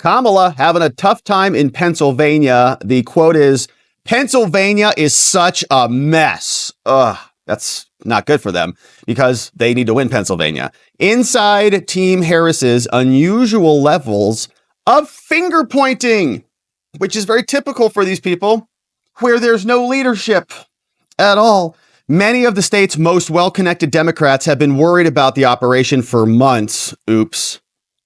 Kamala having a tough time in Pennsylvania. The quote is, Pennsylvania is such a mess. Ugh, that's not good for them because they need to win Pennsylvania. Inside Team Harris's unusual levels of finger pointing, which is very typical for these people, where there's no leadership at all. Many of the state's most well-connected Democrats have been worried about the operation for months. Oops.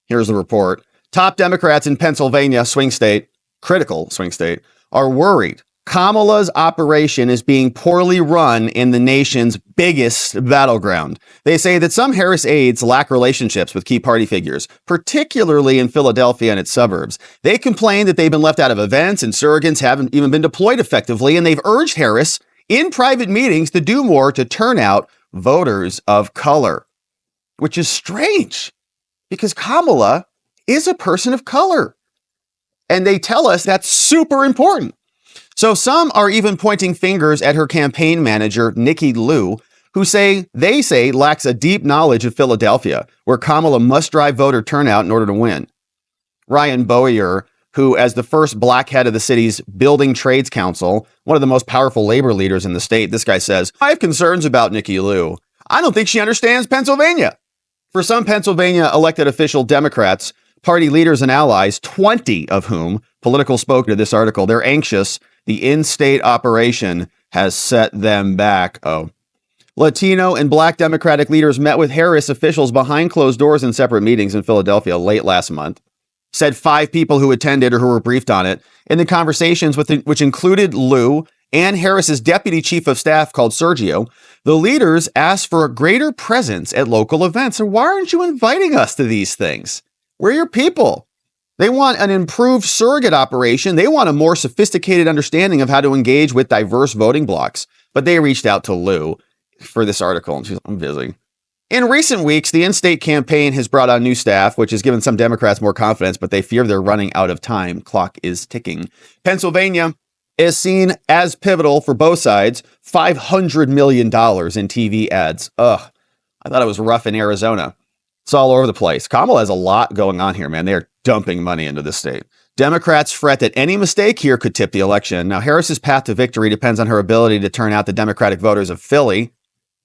Here's the report. Top Democrats in Pennsylvania, swing state, critical swing state, are worried Kamala's operation is being poorly run in the nation's biggest battleground. They say that some Harris aides lack relationships with key party figures, particularly in Philadelphia and its suburbs. They complain that they've been left out of events and surrogates haven't even been deployed effectively, and they've urged Harris in private meetings to do more to turn out voters of color, which is strange because Kamala is a person of color. And they tell us that's super important. So some are even pointing fingers at her campaign manager, Nikki Liu, who they say lacks a deep knowledge of Philadelphia, where Kamala must drive voter turnout in order to win. Ryan Boyer, who as the first black head of the city's Building Trades Council, one of the most powerful labor leaders in the state, this guy says, I have concerns about Nikki Liu. I don't think she understands Pennsylvania. For some Pennsylvania elected official Democrats, party leaders and allies, 20 of whom Political spoke to this article, they're anxious. The in-state operation has set them back. Latino and Black Democratic leaders met with Harris officials behind closed doors in separate meetings in Philadelphia late last month. Said 5 people who attended or who were briefed on it. In the conversations, which included Liu and Harris's deputy chief of staff called Sergio, the leaders asked for a greater presence at local events. So why aren't you inviting us to these things? We're your people. They want an improved surrogate operation. They want a more sophisticated understanding of how to engage with diverse voting blocks. But they reached out to Liu for this article, and she's like, I'm busy. In recent weeks, the in-state campaign has brought on new staff, which has given some Democrats more confidence, but they fear they're running out of time. Clock is ticking. Pennsylvania is seen as pivotal for both sides. $500 million in TV ads. Ugh, I thought it was rough in Arizona. It's all over the place. Kamala has a lot going on here, man. They're dumping money into the state. Democrats fret that any mistake here could tip the election. Now, Harris's path to victory depends on her ability to turn out the Democratic voters of Philly.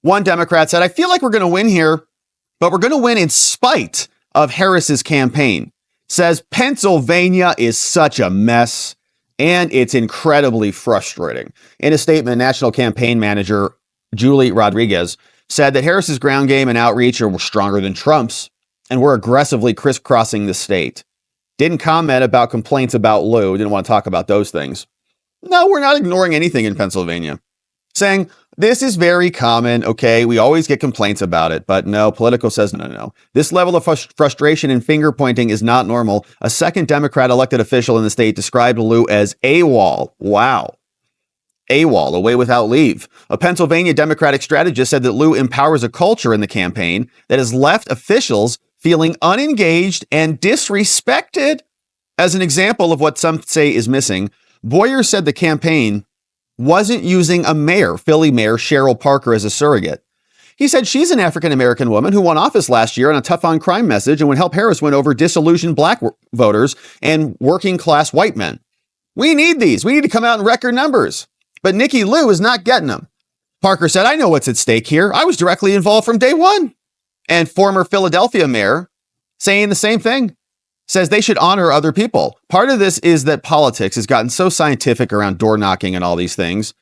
One Democrat said, I feel like we're going to win here, but we're going to win in spite of Harris's campaign. Says Pennsylvania is such a mess, and it's incredibly frustrating. In a statement, National Campaign Manager Julie Rodriguez said that Harris's ground game and outreach were stronger than Trump's, and we're aggressively crisscrossing the state. Didn't comment about complaints about Liu. Didn't want to talk about those things. No, we're not ignoring anything in Pennsylvania. Saying, this is very common, okay? We always get complaints about it, but no, Politico says no. This level of frustration and finger pointing is not normal. A second Democrat elected official in the state described Liu as AWOL. Wow. AWOL, away without leave. A Pennsylvania Democratic strategist said that Liu empowers a culture in the campaign that has left officials feeling unengaged and disrespected. As an example of what some say is missing, Boyer said the campaign wasn't using a mayor, Philly Mayor Cheryl Parker, as a surrogate. He said she's an African-American woman who won office last year on a tough on crime message and would help Harris win over disillusioned black voters and working class white men. We need these. We need to come out in record numbers. But Nikki Liu is not getting them. Parker said, I know what's at stake here. I was directly involved from day one. And former Philadelphia mayor saying the same thing. Says they should honor other people. Part of this is that politics has gotten so scientific around door knocking and all these things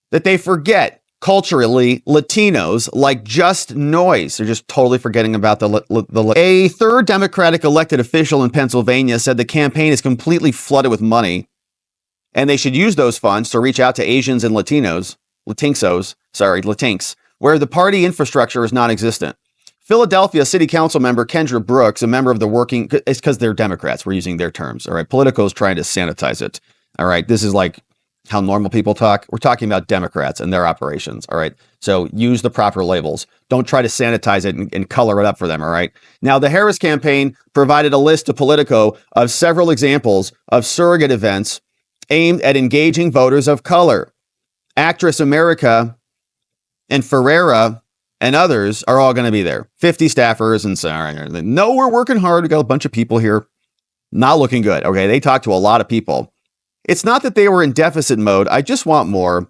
that they forget culturally Latinos like just noise. They're just totally forgetting about A third Democratic elected official in Pennsylvania said the campaign is completely flooded with money and they should use those funds to reach out to Asians and Latinx, where the party infrastructure is non-existent. Philadelphia City Council member Kendra Brooks, a member of the working, it's because they're Democrats. We're using their terms. All right. Politico is trying to sanitize it. All right. This is like how normal people talk. We're talking about Democrats and their operations. All right. So use the proper labels. Don't try to sanitize it and color it up for them. All right. Now, the Harris campaign provided a list to Politico of several examples of surrogate events aimed at engaging voters of color. Actress America and Ferrera and others are all going to be there. 50 staffers and so on. No, we're working hard. We got a bunch of people here. Not looking good. Okay. They talked to a lot of people. It's not that they were in deficit mode. I just want more.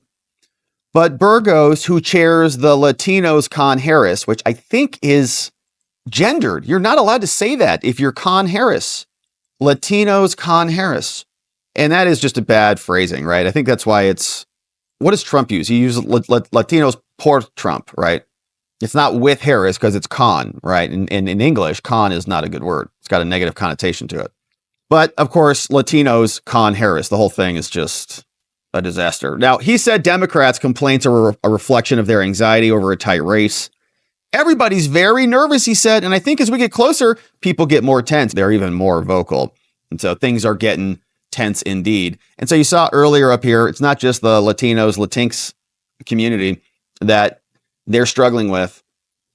But Burgos, who chairs the Latinos Con Harris, which I think is gendered. You're not allowed to say that if you're Con Harris. Latinos Con Harris. And that is just a bad phrasing, right? I think that's why it's, what does Trump use? He uses Latinos por Trump, right? It's not with Harris because it's con, right? And in English, con is not a good word. It's got a negative connotation to it. But of course, Latinos con Harris. The whole thing is just a disaster. Now, he said Democrats' complaints are a reflection of their anxiety over a tight race. Everybody's very nervous, he said. And I think as we get closer, people get more tense. They're even more vocal. And so things are getting tense indeed. And so you saw earlier up here, it's not just the Latinos, Latinx community that they're struggling with,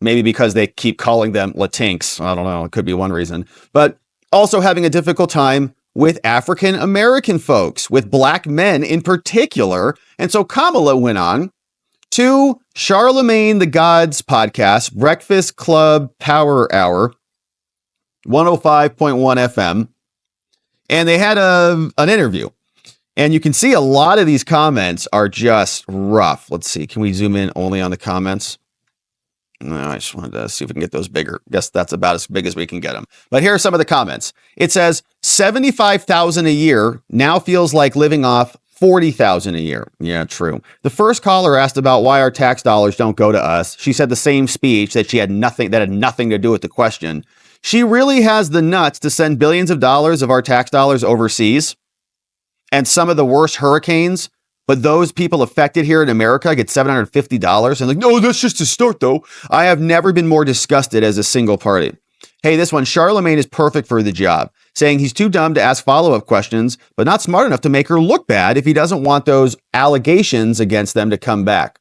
maybe because they keep calling them Latinx. I don't know. It could be one reason, but also having a difficult time with African American folks, with black men in particular. And so Kamala went on to Charlemagne the God's podcast, Breakfast Club Power Hour, 105.1 FM. And they had an interview. And you can see a lot of these comments are just rough. Let's see. Can we zoom in only on the comments? No, I just wanted to see if we can get those bigger. Guess that's about as big as we can get them. But here are some of the comments. It says $75,000 a year now feels like living off $40,000 a year. Yeah, true. The first caller asked about why our tax dollars don't go to us. She said the same speech that had nothing to do with the question. She really has the nuts to send billions of dollars of our tax dollars overseas. And some of the worst hurricanes, but those people affected here in America get $750. And like, no, that's just a start, though. I have never been more disgusted as a single party. Hey, this one, Charlemagne is perfect for the job, saying he's too dumb to ask follow-up questions, but not smart enough to make her look bad if he doesn't want those allegations against them to come back.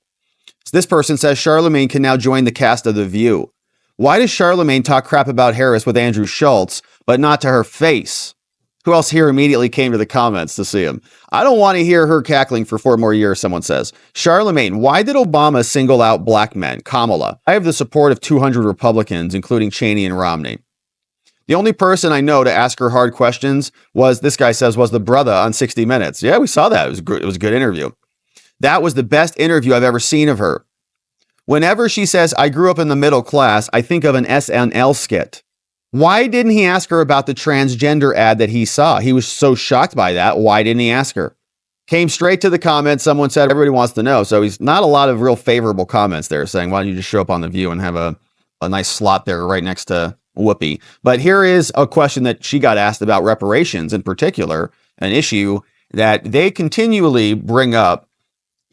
So this person says Charlemagne can now join the cast of The View. Why does Charlemagne talk crap about Harris with Andrew Schultz, but not to her face? Who else here immediately came to the comments to see him? I don't want to hear her cackling for 4 more years, someone says. Charlemagne, why did Obama single out black men? Kamala, I have the support of 200 Republicans, including Cheney and Romney. The only person I know to ask her hard questions was, this guy says, was the brother on 60 Minutes. Yeah, we saw that. It was a good interview. That was the best interview I've ever seen of her. Whenever she says, I grew up in the middle class, I think of an SNL skit. Why didn't he ask her about the transgender ad that he saw? He was so shocked by that. Why didn't he ask her? Came straight to the comments. Someone said, everybody wants to know. So he's not a lot of real favorable comments there saying, why don't you just show up on The View and have a nice slot there right next to Whoopi? But here is a question that she got asked about reparations in particular, an issue that they continually bring up,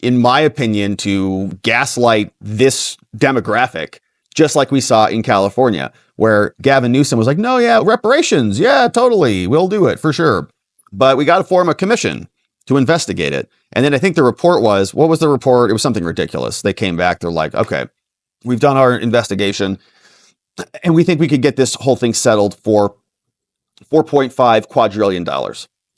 in my opinion, to gaslight this demographic, just like we saw in California, where Gavin Newsom was like, no, yeah, reparations. Yeah, totally. We'll do it for sure. But we got to form a commission to investigate it. And then I think the report was, what was the report? It was something ridiculous. They came back. They're like, okay, we've done our investigation and we think we could get this whole thing settled for $4.5 quadrillion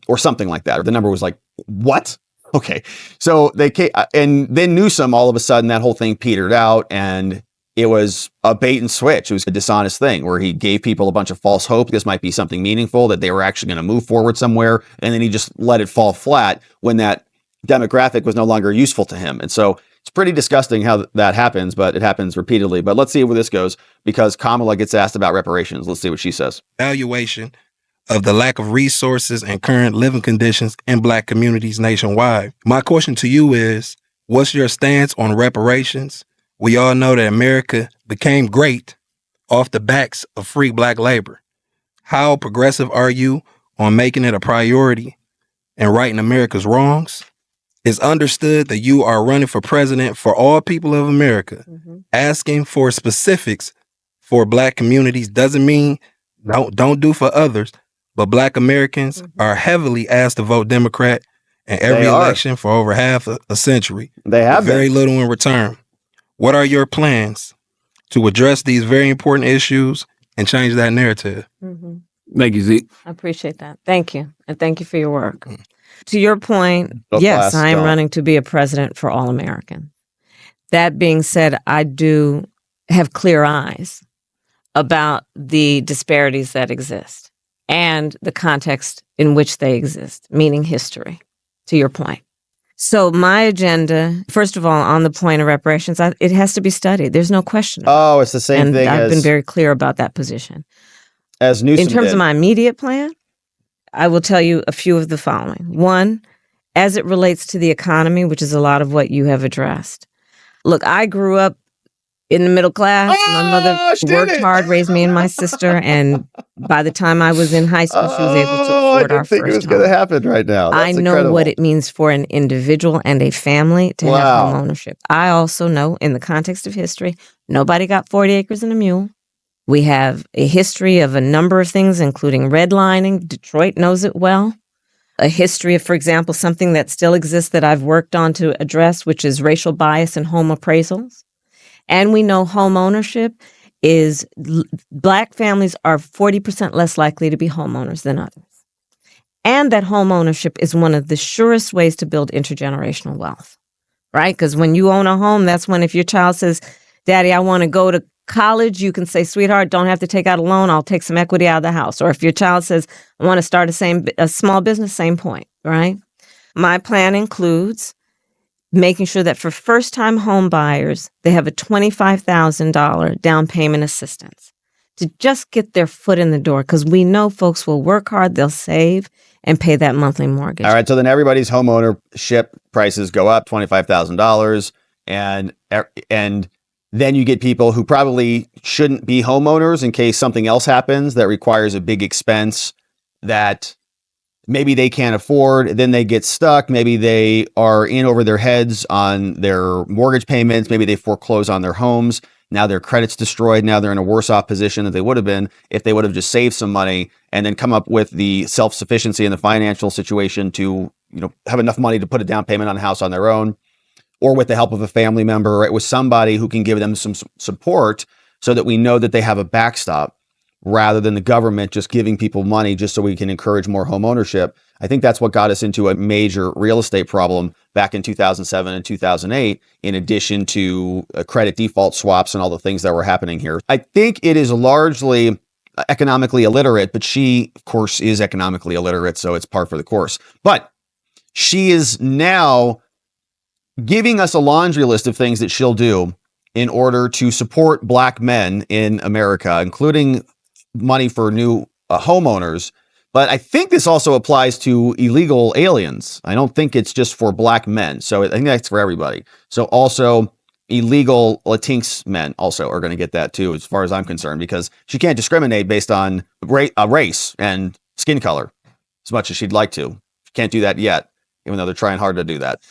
or something like that. Or the number was like, what? Okay. So they came, and then Newsom, all of a sudden, that whole thing petered out and it was a bait and switch. It was a dishonest thing where he gave people a bunch of false hope. This might be something meaningful, that they were actually going to move forward somewhere. And then he just let it fall flat when that demographic was no longer useful to him. And so it's pretty disgusting how that happens, but it happens repeatedly. But let's see where this goes, because Kamala gets asked about reparations. Let's see what she says. Evaluation of the lack of resources and current living conditions in Black communities nationwide. My question to you is, what's your stance on reparations? We all know that America became great off the backs of free Black labor. How progressive are you on making it a priority and righting America's wrongs? It's understood that you are running for president for all people of America. Asking for specifics for Black communities doesn't mean don't do for others, but Black Americans are heavily asked to vote Democrat in every election for over half a century. They have very little in return. What are your plans to address these very important issues and change that narrative? Thank you, Zeke. I appreciate that. Thank you. And thank you for your work. To your point, yes, I am running to be a president for all Americans. That being said, I do have clear eyes about the disparities that exist. and the context in which they exist, meaning history, to your point. So my agenda, first of all, on the point of reparations, it has to be studied. There's no question. Oh, it's the same thing. I've been very clear about that position. As Newsom in terms did. of my immediate plan, I will tell you a few of the following. One, as it relates to the economy, which is a lot of what you have addressed. Look, I grew up in the middle class. My mother worked hard, raised me and my sister, and by the time I was in high school, she was able to afford our first home. I didn't think it was going to happen right now. That's I know incredible. what it means for an individual and a family to have home ownership. I also know, in the context of history, nobody got 40 acres and a mule. We have a history of a number of things, including redlining. Detroit knows it well. A history of, for example, something that still exists that I've worked on to address, which is racial bias in home appraisals. And we know home ownership is, Black families are 40% less likely to be homeowners than others. And that home ownership is one of the surest ways to build intergenerational wealth, right? Because when you own a home, that's when if your child says, Daddy, I want to go to college, you can say, sweetheart, don't have to take out a loan. I'll take some equity out of the house. Or if your child says, I want to start a small business, same point, right? My plan includes making sure that for first-time home buyers, they have a $25,000 down payment assistance to just get their foot in the door, because we know folks will work hard, they'll save, and pay that monthly mortgage. All right, so then everybody's home ownership prices go up $25,000, and then you get people who probably shouldn't be homeowners in case something else happens that requires a big expense that maybe they can't afford. Then they get stuck. Maybe they are in over their heads on their mortgage payments. Maybe they foreclose on their homes. Now their credit's destroyed. Now they're in a worse off position than they would have been if they would have just saved some money and then come up with the self-sufficiency in the financial situation to, have enough money to put a down payment on a house on their own, or with the help of a family member, right, with somebody who can give them some support so that we know that they have a backstop, rather than the government just giving people money just so we can encourage more home ownership. I think that's what got us into a major real estate problem back in 2007 and 2008, in addition to credit default swaps and all the things that were happening here. I think it is largely economically illiterate, but she, of course, is economically illiterate, so it's par for the course. But she is now giving us a laundry list of things that she'll do in order to support Black men in America, including money for new homeowners. But I think this also applies to illegal aliens. I don't think it's just for Black men. So I think that's for everybody. So also illegal Latinx men also are going to get that too, as far as I'm concerned, because she can't discriminate based on race and skin color as much as she'd like to. She can't do that yet, even though they're trying hard to do that.